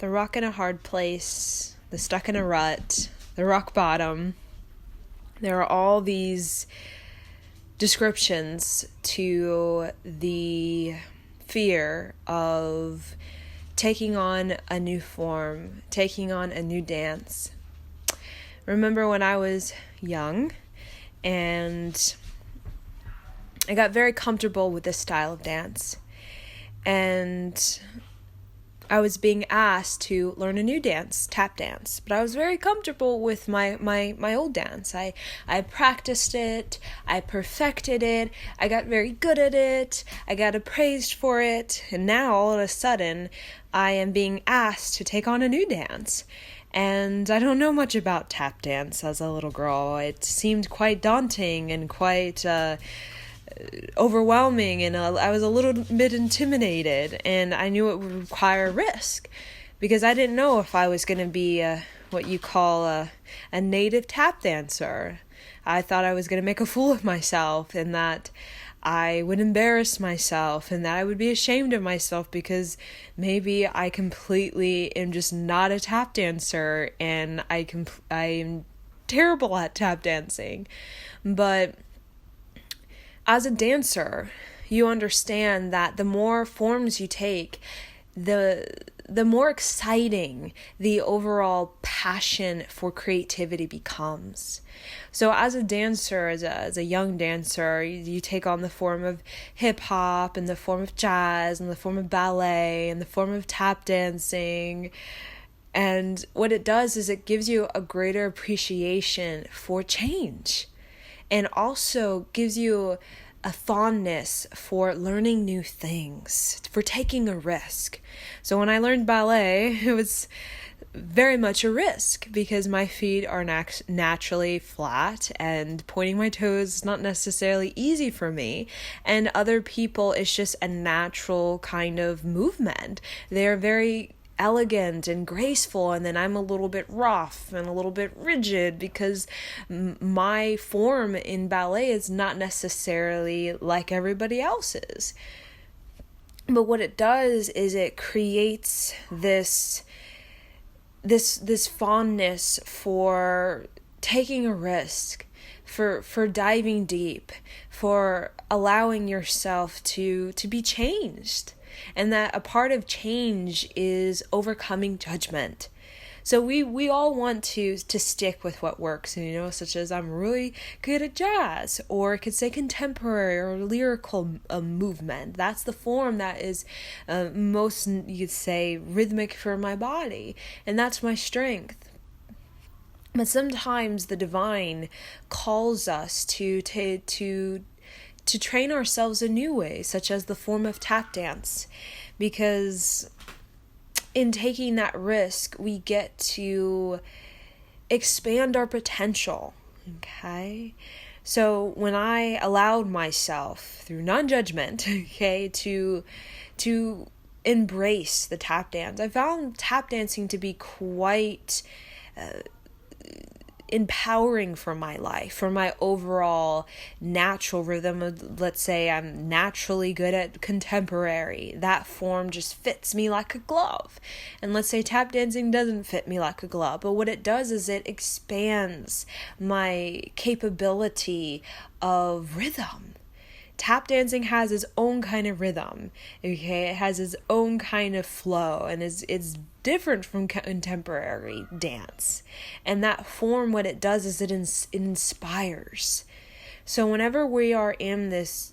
the rock in a hard place, the stuck in a rut, the rock bottom. There are all these descriptions to the fear of taking on a new form, taking on a new dance. Remember when I was young and I got very comfortable with this style of dance, and I was being asked to learn a new dance, tap dance, but I was very comfortable with my old dance. I practiced it, I perfected it, I got very good at it, I got appraised for it, and now all of a sudden I am being asked to take on a new dance. And I don't know much about tap dance as a little girl. It seemed quite daunting and quite overwhelming, and I was a little bit intimidated, and I knew it would require risk because I didn't know if I was going to be what you call a native tap dancer. I thought I was going to make a fool of myself, and that I would embarrass myself, and that I would be ashamed of myself because maybe I completely am just not a tap dancer, and I'm terrible at tap dancing. But as a dancer, you understand that the more forms you take, the more exciting the overall passion for creativity becomes. So as a dancer, as a young dancer, you take on the form of hip-hop, and the form of jazz, and the form of ballet, and the form of tap dancing. And what it does is it gives you a greater appreciation for change, and also gives you a fondness for learning new things, for taking a risk. So when I learned ballet, it was very much a risk because my feet are naturally flat, and pointing my toes is not necessarily easy for me. And other people, it's just a natural kind of movement. They're very elegant and graceful, and then I'm a little bit rough and a little bit rigid because my form in ballet is not necessarily like everybody else's. But what it does is it creates this fondness for taking a risk, for diving deep, for allowing yourself to be changed. And that a part of change is overcoming judgment. So we all want to stick with what works, such as I'm really good at jazz, or I could say contemporary or lyrical movement. That's the form that is most, you could say, rhythmic for my body, and that's my strength. But sometimes the divine calls us to train ourselves a new way, such as the form of tap dance, because in taking that risk, we get to expand our potential, okay? So when I allowed myself, through non-judgment, okay, to embrace the tap dance, I found tap dancing to be quite empowering for my life, for my overall natural rhythm. Let's say I'm naturally good at contemporary. That form just fits me like a glove. And let's say tap dancing doesn't fit me like a glove, but what it does is it expands my capability of rhythm. Tap dancing has its own kind of rhythm, okay? It has its own kind of flow, and it's different from contemporary dance. And that form, what it does is it inspires. So whenever we are in this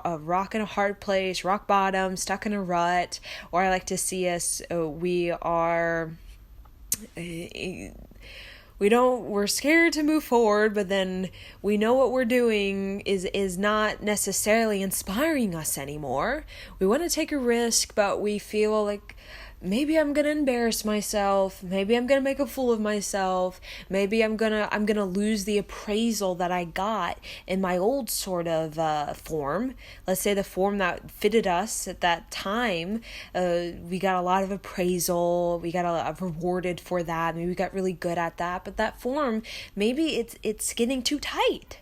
a rock in a hard place, rock bottom, stuck in a rut, or I like to see us, we're scared to move forward, but then we know what we're doing is not necessarily inspiring us anymore. We want to take a risk, but we feel like maybe I'm going to embarrass myself. Maybe I'm going to make a fool of myself. Maybe I'm going to lose the appraisal that I got in my old sort of form. Let's say the form that fitted us at that time. We got a lot of appraisal. We got rewarded for that. Maybe we got really good at that. But that form, maybe it's getting too tight.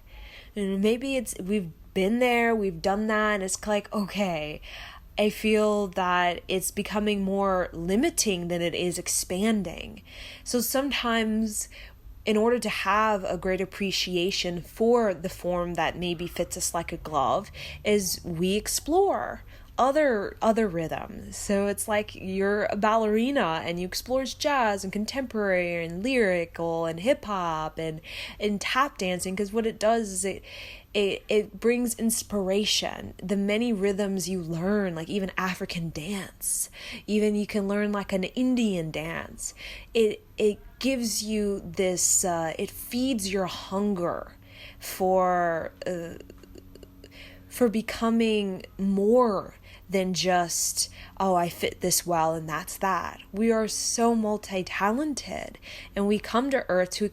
And maybe we've been there, we've done that, and it's like, okay, I feel that it's becoming more limiting than it is expanding. So sometimes, in order to have a great appreciation for the form that maybe fits us like a glove, is we explore other rhythms. So it's like you're a ballerina and you explore jazz and contemporary and lyrical and hip hop and tap dancing, because what it does is it brings inspiration. The many rhythms you learn, like even African dance, even you can learn like an Indian dance. It gives you this, it feeds your hunger for becoming more than just, oh, I fit this well and that's that. We are so multi-talented, and we come to Earth to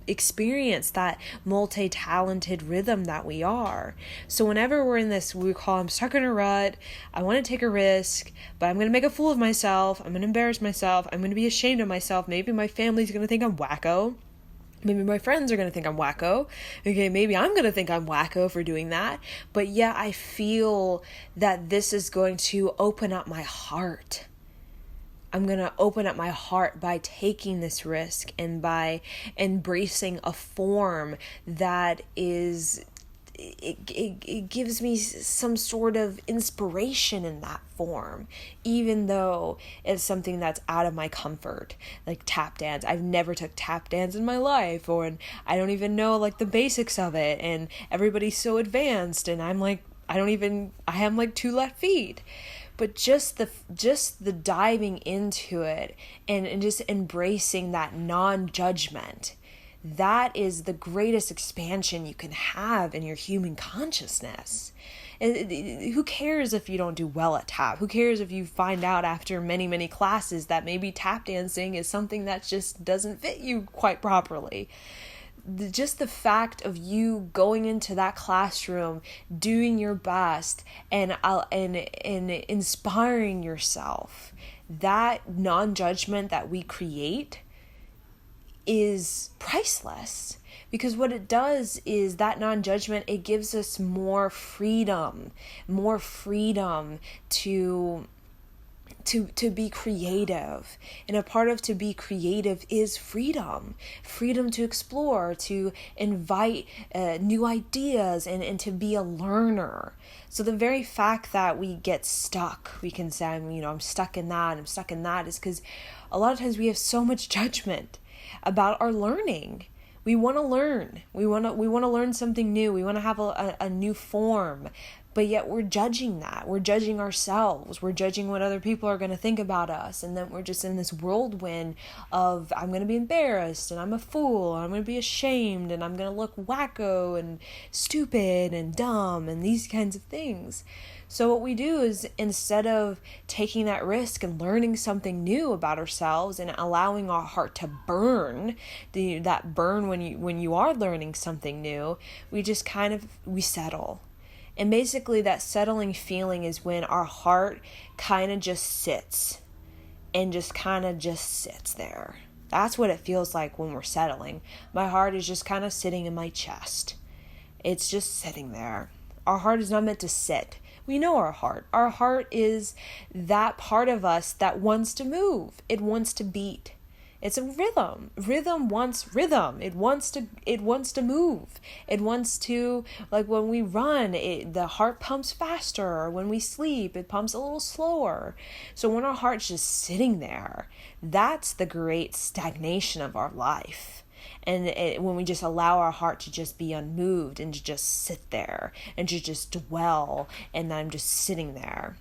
experience that multi-talented rhythm that we are. So whenever we're in this, we call, I'm stuck in a rut, I want to take a risk, but I'm going to make a fool of myself, I'm going to embarrass myself, I'm going to be ashamed of myself, maybe my family's going to think I'm wacko, maybe my friends are going to think I'm wacko. Okay, maybe I'm going to think I'm wacko for doing that. But yeah, I feel that this is going to open up my heart. I'm going to open up my heart by taking this risk and by embracing a form that is, it gives me some sort of inspiration in that form, even though it's something that's out of my comfort, like tap dance. I've never took tap dance in my life, and I don't even know like the basics of it, and everybody's so advanced, and I'm like, I have like 2 left feet. But just the diving into it and just embracing that non-judgment, that is the greatest expansion you can have in your human consciousness. Who cares if you don't do well at tap? Who cares if you find out after many, many classes that maybe tap dancing is something that just doesn't fit you quite properly? Just the fact of you going into that classroom, doing your best, and inspiring yourself, that non-judgment that we create is priceless. Because what it does is that non-judgment, it gives us more freedom to be creative. And a part of to be creative is freedom to explore, to invite new ideas, and to be a learner. So the very fact that we get stuck, we can say, I'm stuck in that, is because a lot of times we have so much judgment about our learning. We want to learn. We want to learn something new. We want to have a new form. But yet we're judging that. We're judging ourselves. We're judging what other people are going to think about us. And then we're just in this whirlwind of, I'm going to be embarrassed, and I'm a fool, and I'm going to be ashamed, and I'm going to look wacko and stupid and dumb and these kinds of things. So what we do is, instead of taking that risk and learning something new about ourselves and allowing our heart to burn, that burn when you are learning something new, we just we settle. And basically that settling feeling is when our heart kind of just sits there. That's what it feels like when we're settling. My heart is just kind of sitting in my chest. It's just sitting there. Our heart is not meant to sit. We know our heart. Our heart is that part of us that wants to move. It wants to beat. It's a rhythm. Rhythm wants rhythm. It wants to move. It wants to, like when we run, the heart pumps faster. Or when we sleep, it pumps a little slower. So when our heart's just sitting there, that's the great stagnation of our life. And when we just allow our heart to just be unmoved and to just sit there and to just dwell, and I'm just sitting there.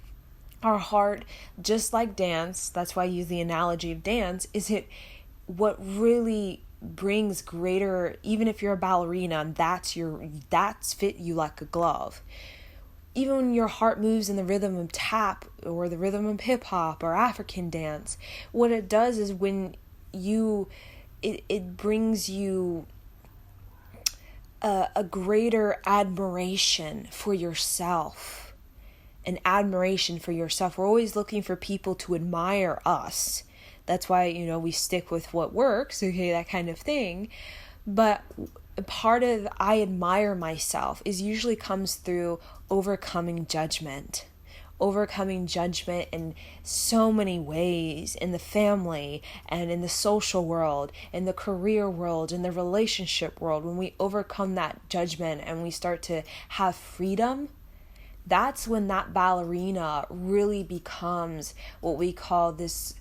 Our heart, just like dance, that's why I use the analogy of dance, is it what really brings greater, even if you're a ballerina and that's fit you like a glove. Even when your heart moves in the rhythm of tap or the rhythm of hip hop or African dance, what it does is when it brings you a greater admiration for yourself. An admiration for yourself. We're always looking for people to admire us. That's why, we stick with what works, okay, that kind of thing. But part of I admire myself is usually comes through overcoming judgment, overcoming judgment in so many ways, in the family and in the social world, in the career world, in the relationship world. When we overcome that judgment and we start to have freedom, that's when that ballerina really becomes what we call this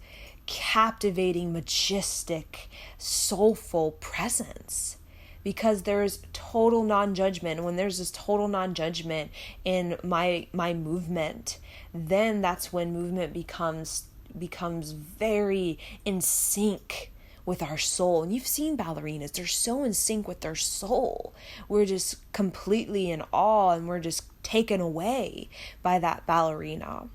captivating, majestic, soulful presence. Because there's total non-judgment. When there's this total non-judgment in my movement, then that's when movement becomes very in sync with our soul. And you've seen ballerinas, they're so in sync with their soul. We're just completely in awe, and we're just taken away by that ballerina.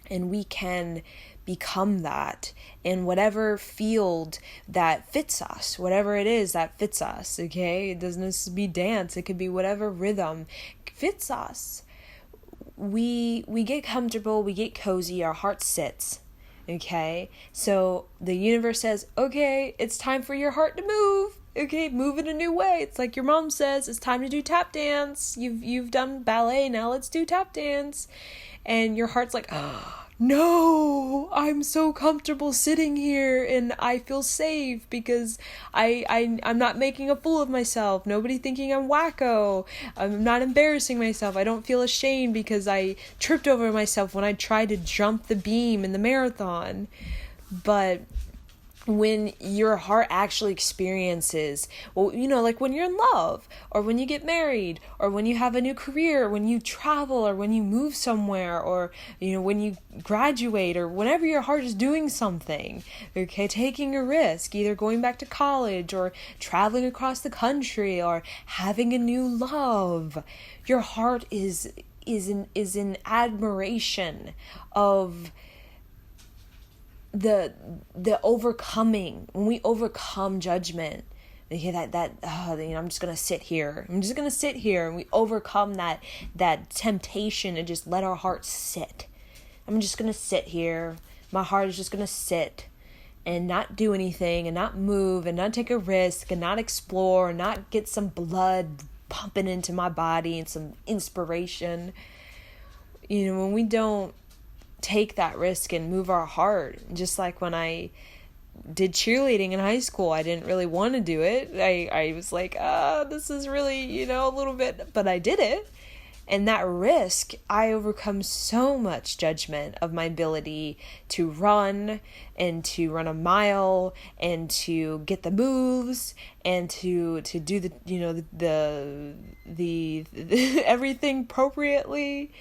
And we can become that in whatever field that fits us, whatever it is that fits us, okay? It doesn't necessarily be dance, it could be whatever rhythm fits us. We get comfortable, we get cozy, our heart sits, okay? So the universe says, okay, it's time for your heart to move. Okay, move in a new way. It's like your mom says, it's time to do tap dance. You've done ballet, now let's do tap dance. And your heart's like, oh, no, I'm so comfortable sitting here and I feel safe because I'm not making a fool of myself. Nobody thinking I'm wacko. I'm not embarrassing myself. I don't feel ashamed because I tripped over myself when I tried to jump the beam in the marathon. But when your heart actually experiences, well, you know, like when you're in love, or when you get married, or when you have a new career, when you travel, or when you move somewhere, or, you know, when you graduate, or whenever your heart is doing something, okay, taking a risk, either going back to college, or traveling across the country, or having a new love, your heart is in admiration of the overcoming. When we overcome judgment, okay, I'm just gonna sit here, and we overcome that temptation to just let our heart sit. I'm just gonna sit here, my heart is just gonna sit and not do anything, and not move, and not take a risk, and not explore, and not get some blood pumping into my body and some inspiration. You know, when we don't take that risk and move our heart, just like when I did cheerleading in high school, I didn't really want to do it. I was like, this is really, you know, a little bit, but I did it. And that risk, I overcome so much judgment of my ability to run, and to run a mile, and to get the moves, and to do the, you know, the everything appropriately.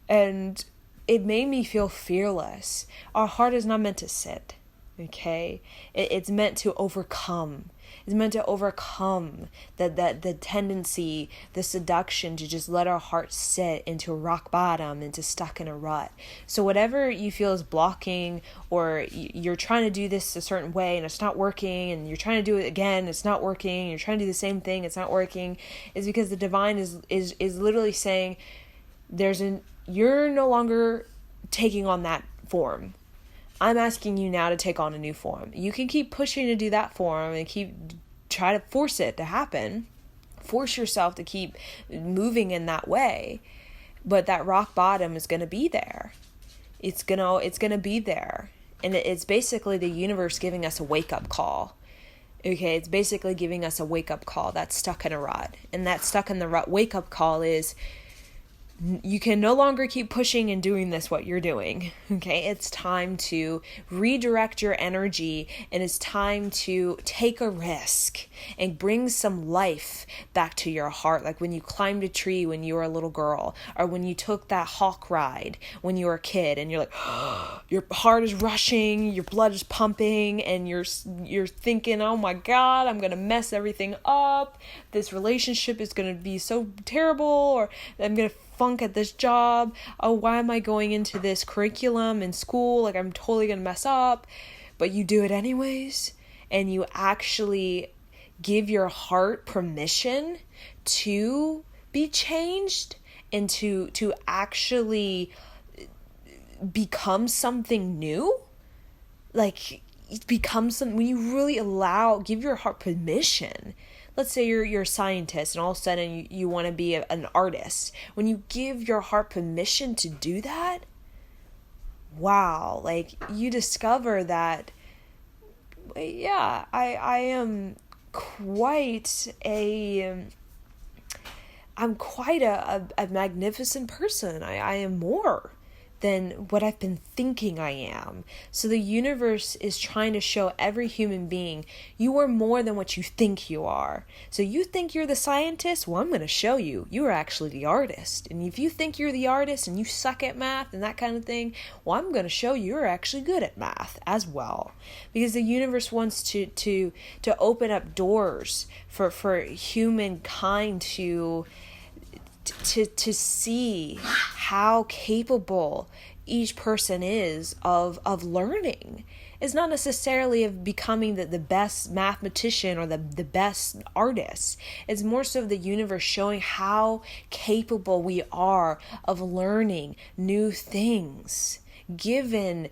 And it made me feel fearless. Our heart is not meant to sit, okay? It's meant to overcome. It's meant to overcome the tendency, the seduction to just let our heart sit into rock bottom, into stuck in a rut. So whatever you feel is blocking, or you're trying to do this a certain way and it's not working, and you're trying to do it again, it's not working, you're trying to do the same thing, it's not working, is because the divine is literally saying, you're no longer taking on that form. I'm asking you now to take on a new form. You can keep pushing to do that form and try to force it to happen. Force yourself to keep moving in that way. But that rock bottom is going to be there. It's going to be there. And it's basically the universe giving us a wake-up call. Okay, it's basically giving us a wake-up call that's stuck in a rut. And that stuck in the rut wake-up call is, you can no longer keep pushing and doing what you're doing. Okay, it's time to redirect your energy, and it's time to take a risk and bring some life back to your heart. Like when you climbed a tree when you were a little girl, or when you took that hawk ride when you were a kid, and you're like, your heart is rushing, your blood is pumping, and you're thinking, oh my God, I'm gonna mess everything up. This relationship is gonna be so terrible, or I'm gonna funk at this job. Oh, why am I going into this curriculum in school? Like, I'm totally gonna mess up. But you do it anyways, and you actually give your heart permission to be changed, and to actually become something new. Like, it becomes something when you really give your heart permission. let's say you're a scientist and all of a sudden you want to be an artist. When you give your heart permission to do that, wow, like you discover that, yeah, I am quite a I'm quite a magnificent person. I am more than what I've been thinking I am. So the universe is trying to show every human being, you are more than what you think you are. So you think you're the scientist? Well, I'm going to show you. You are actually the artist. And if you think you're the artist and you suck at math and that kind of thing, well, I'm going to show you're actually good at math as well. Because the universe wants to open up doors for humankind to see how capable each person is of learning. It's not necessarily of becoming the best mathematician or the best artist. It's more so the universe showing how capable we are of learning new things, given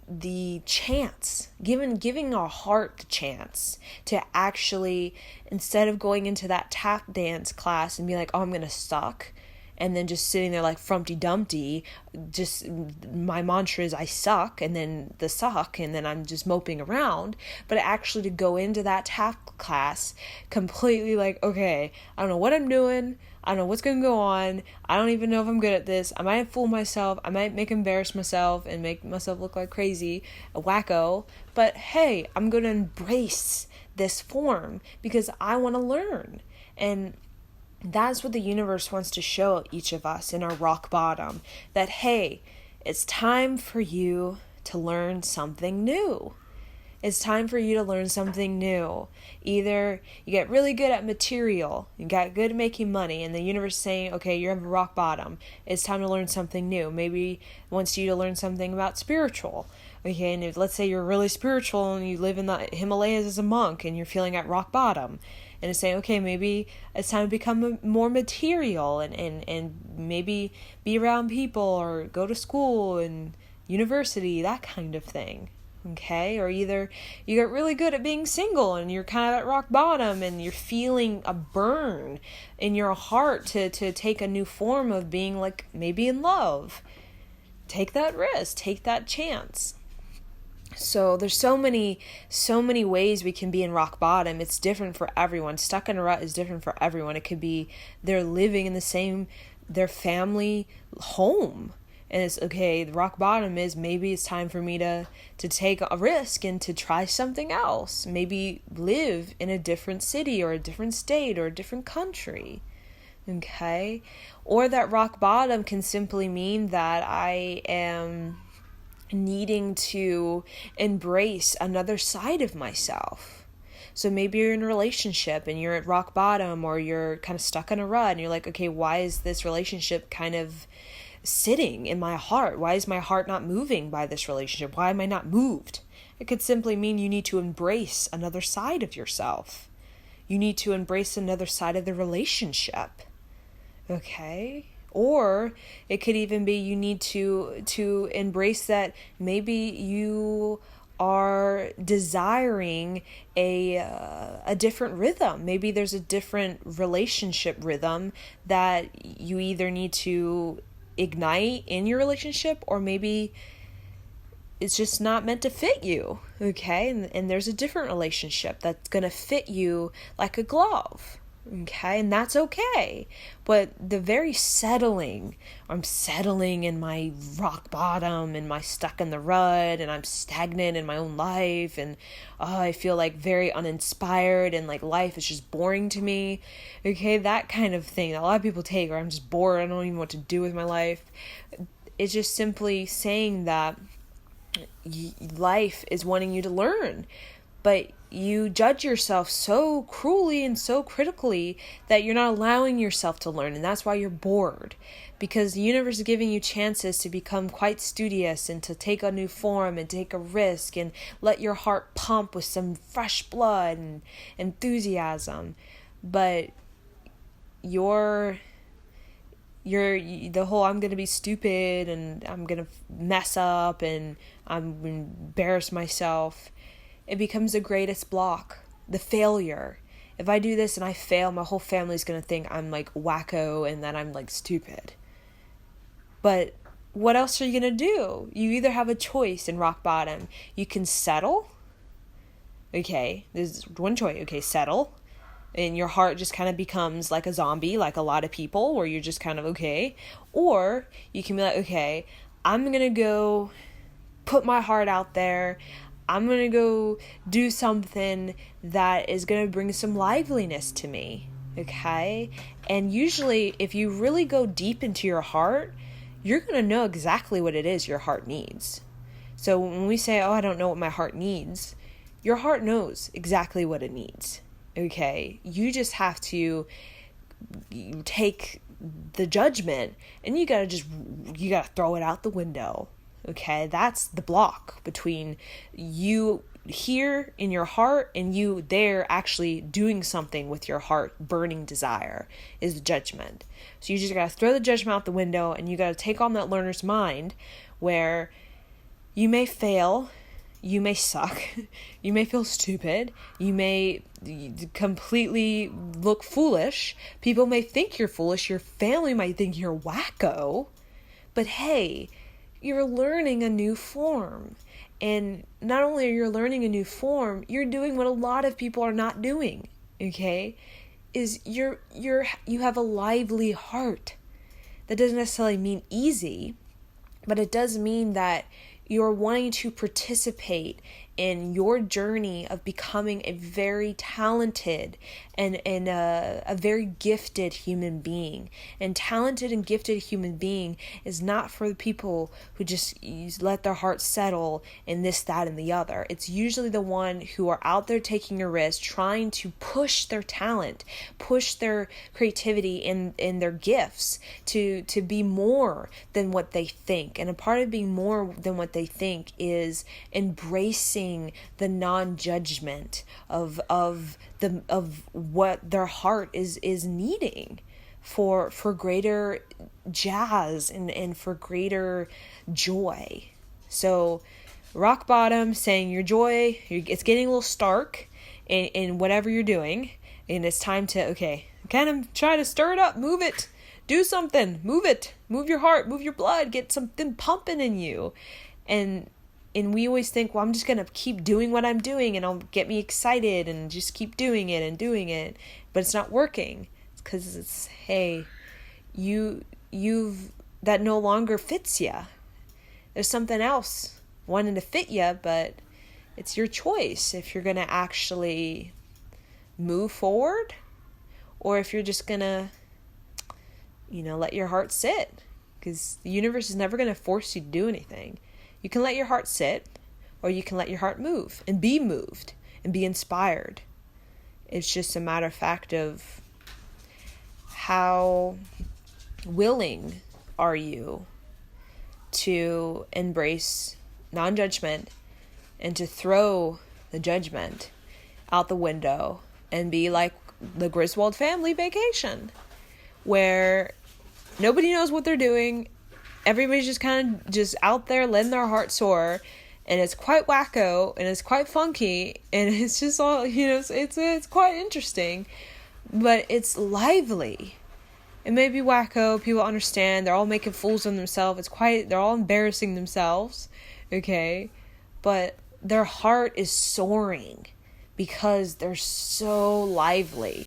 the chance, giving our heart the chance to actually, instead of going into that tap dance class and be like, oh, I'm gonna suck, and then just sitting there like Frumpty Dumpty, just my mantra is I suck, and then the suck, and then I'm just moping around, but actually to go into that tap class completely like, okay, I don't know what I'm doing, I don't know what's going to go on. I don't even know if I'm good at this. I might fool myself. I might embarrass myself and make myself look like crazy, a wacko. But hey, I'm going to embrace this form because I want to learn. And that's what the universe wants to show each of us in our rock bottom. That, hey, it's time for you to learn something new. It's time for you to learn something new. Either you get really good at material, you got good at making money, and the universe is saying, okay, you're at rock bottom. It's time to learn something new. Maybe it wants you to learn something about spiritual. Okay, and if, let's say you're really spiritual and you live in the Himalayas as a monk and you're feeling at rock bottom. And it's saying, okay, maybe it's time to become more material and maybe be around people or go to school and university, that kind of thing. Okay, or either you get really good at being single and you're kind of at rock bottom and you're feeling a burn in your heart to take a new form of being like maybe in love. Take that risk, take that chance. So there's so many ways we can be in rock bottom. It's different for everyone. Stuck in a rut is different for everyone. It could be they're living in their family home. And it's okay, the rock bottom is maybe it's time for me to take a risk and to try something else. Maybe live in a different city or a different state or a different country. Okay? Or that rock bottom can simply mean that I am needing to embrace another side of myself. So maybe you're in a relationship and you're at rock bottom, or you're kind of stuck in a rut and you're like, okay, why is this relationship kind of sitting in my heart? Why is my heart not moving by this relationship? Why am I not moved? It could simply mean you need to embrace another side of yourself. You need to embrace another side of the relationship. Okay? Or it could even be you need to embrace that maybe you are desiring a different rhythm. Maybe there's a different relationship rhythm that you either need to ignite in your relationship, or maybe it's just not meant to fit you. Okay? And there's a different relationship that's going to fit you like a glove. Okay, and that's okay. But the very I'm settling in my rock bottom and my stuck in the rut, and I'm stagnant in my own life, and I feel like very uninspired and like life is just boring to me. Okay, that kind of thing that a lot of people take, or I'm just bored, I don't even know what to do with my life. It's just simply saying that life is wanting you to learn, but you judge yourself so cruelly and so critically that you're not allowing yourself to learn, and that's why you're bored. Because the universe is giving you chances to become quite studious and to take a new form and take a risk and let your heart pump with some fresh blood and enthusiasm. But your the whole I'm going to be stupid and I'm going to mess up and I'm going to embarrass myself. It becomes the greatest block, the failure. If I do this and I fail, my whole family's going to think I'm like wacko and that I'm like stupid. But what else are you going to do? You either have a choice in rock bottom. You can settle. Okay, there's one choice. Okay, settle. And your heart just kind of becomes like a zombie, like a lot of people, where you're just kind of okay. Or you can be like, okay, I'm going to go put my heart out there. I'm going to go do something that is going to bring some liveliness to me. Okay? And usually, if you really go deep into your heart, you're going to know exactly what it is your heart needs. So when we say, oh, I don't know what my heart needs, your heart knows exactly what it needs. Okay? You just have to take the judgment and you got to throw it out the window. Okay? That's the block between you here in your heart and you there actually doing something with your heart, burning desire, is the judgment. So you just got to throw the judgment out the window and you got to take on that learner's mind where you may fail, you may suck, you may feel stupid, you may completely look foolish, people may think you're foolish, your family might think you're wacko, but hey, you're learning a new form. And not only are you learning a new form, you're doing what a lot of people are not doing, okay? Is you have a lively heart. That doesn't necessarily mean easy, but it does mean that you're wanting to participate in your journey of becoming a very talented and a very gifted human being. And talented and gifted human being is not for the people who just let their hearts settle in this, that, and the other. It's usually the one who are out there taking a risk, trying to push their talent, push their creativity in their gifts to be more than what they think. And a part of being more than what they think is embracing the non-judgment of what their heart is needing for greater jazz and for greater joy. So rock bottom, saying your joy, it's getting a little stark in whatever you're doing, and it's time to kind of try to stir it up, move it, do something, move it, move your heart, move your blood, get something pumping in you. And we always think, well, I'm just going to keep doing what I'm doing and it'll get me excited and just keep doing it and doing it. But it's not working. It's because it's, hey, you've that no longer fits you. There's something else wanting to fit you, but it's your choice if you're going to actually move forward or if you're just going to, let your heart sit. Because the universe is never going to force you to do anything. You can let your heart sit, or you can let your heart move and be moved and be inspired. It's just a matter of fact of how willing are you to embrace non-judgment and to throw the judgment out the window and be like the Griswold family vacation, where nobody knows what they're doing. Everybody's just kind of just out there letting their heart soar, and it's quite wacko and it's quite funky and it's just all, it's quite interesting, but it's lively. It may be wacko, people understand, they're all making fools of themselves, they're all embarrassing themselves, okay, but their heart is soaring because they're so lively.